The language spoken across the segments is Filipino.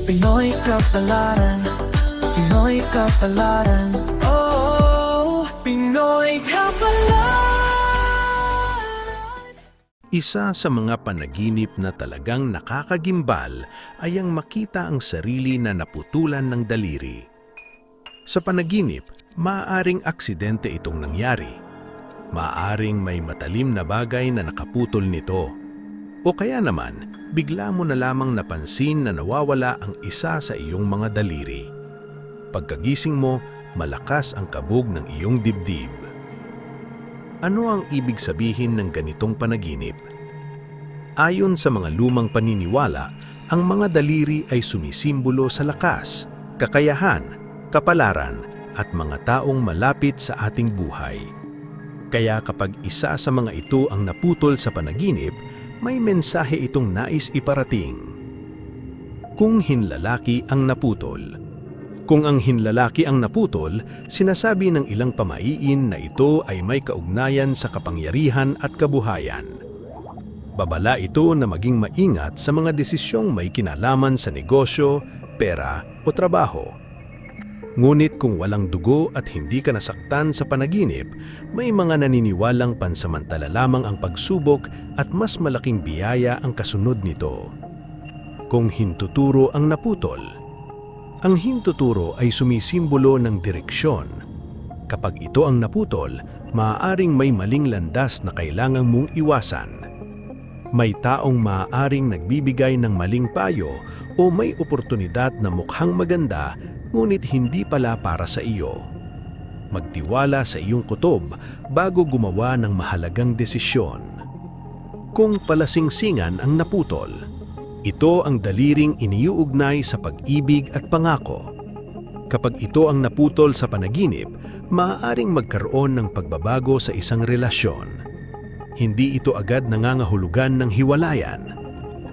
Pinoy Kapalaran, Pinoy Kapalaran, oh, Pinoy Kapalaran. Isa sa mga panaginip na talagang nakakagimbal ay ang makita ang sarili na naputulan ng daliri. Sa panaginip, maaaring aksidente itong nangyari. Maaaring may matalim na bagay na nakaputol nito. O kaya naman, bigla mo na lamang napansin na nawawala ang isa sa iyong mga daliri. Pagkagising mo, malakas ang kabog ng iyong dibdib. Ano ang ibig sabihin ng ganitong panaginip? Ayon sa mga lumang paniniwala, ang mga daliri ay sumisimbolo sa lakas, kakayahan, kapalaran, at mga taong malapit sa ating buhay. Kaya kapag isa sa mga ito ang naputol sa panaginip, may mensahe itong nais iparating. Kung hinlalaki ang naputol. Kung ang hinlalaki ang naputol, sinasabi ng ilang pamaiin na ito ay may kaugnayan sa kapangyarihan at kabuhayan. Babala ito na maging maingat sa mga desisyong may kinalaman sa negosyo, pera o trabaho. Ngunit kung walang dugo at hindi ka nasaktan sa panaginip, may mga naniniwalang pansamantala lamang ang pagsubok at mas malaking biyaya ang kasunod nito. Kung hintuturo ang naputol. Ang hintuturo ay sumisimbolo ng direksyon. Kapag ito ang naputol, maaaring may maling landas na kailangang mong iwasan. May taong maaaring nagbibigay ng maling payo o may oportunidad na mukhang maganda ngunit hindi pala para sa iyo. Magtiwala sa iyong kutob bago gumawa ng mahalagang desisyon. Kung palasingsingan ang naputol, ito ang daliring iniuugnay sa pag-ibig at pangako. Kapag ito ang naputol sa panaginip, maaaring magkaroon ng pagbabago sa isang relasyon. Hindi ito agad nangangahulugan ng hiwalayan.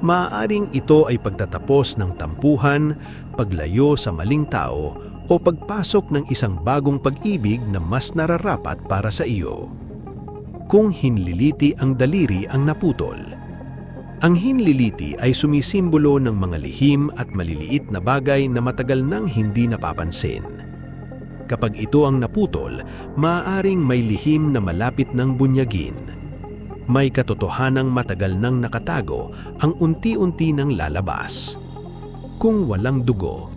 Maaaring ito ay pagtatapos ng tampuhan, paglayo sa maling tao, o pagpasok ng isang bagong pag-ibig na mas nararapat para sa iyo. Kung hinliliti ang daliri ang naputol. Ang hinliliti ay sumisimbolo ng mga lihim at maliliit na bagay na matagal nang hindi napapansin. Kapag ito ang naputol, maaaring may lihim na malapit ng bunyagin. May katotohanang matagal nang nakatago ang unti-unti nang lalabas. Kung walang dugo.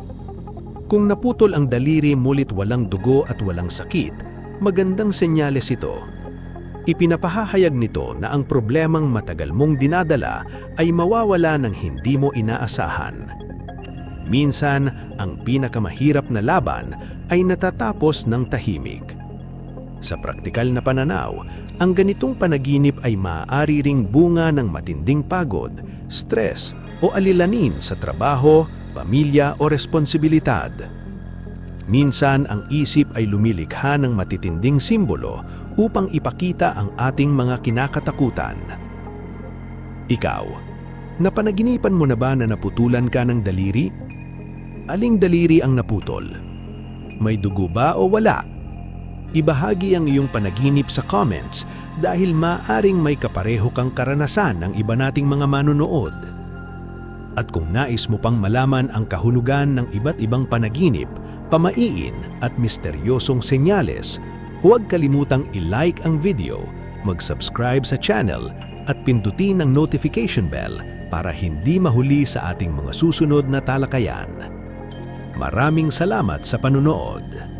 Kung naputol ang daliri mulit walang dugo at walang sakit, magandang senyales ito. Ipinapahahayag nito na ang problemang matagal mong dinadala ay mawawala ng hindi mo inaasahan. Minsan, ang pinakamahirap na laban ay natatapos ng tahimik. Sa praktikal na pananaw, ang ganitong panaginip ay maaari ring bunga ng matinding pagod, stress o alilanin sa trabaho, pamilya o responsibilidad. Minsan, ang isip ay lumilikha ng matitinding simbolo upang ipakita ang ating mga kinakatakutan. Ikaw, napanaginipan mo na ba na naputulan ka ng daliri? Aling daliri ang naputol? May dugo ba o wala? Ibahagi ang iyong panaginip sa comments dahil maaring may kapareho kang karanasan ng iba nating mga manunood. At kung nais mo pang malaman ang kahulugan ng iba't ibang panaginip, pamaiin at misteryosong senyales, huwag kalimutang i-like ang video, mag-subscribe sa channel at pindutin ang notification bell para hindi mahuli sa ating mga susunod na talakayan. Maraming salamat sa panunood.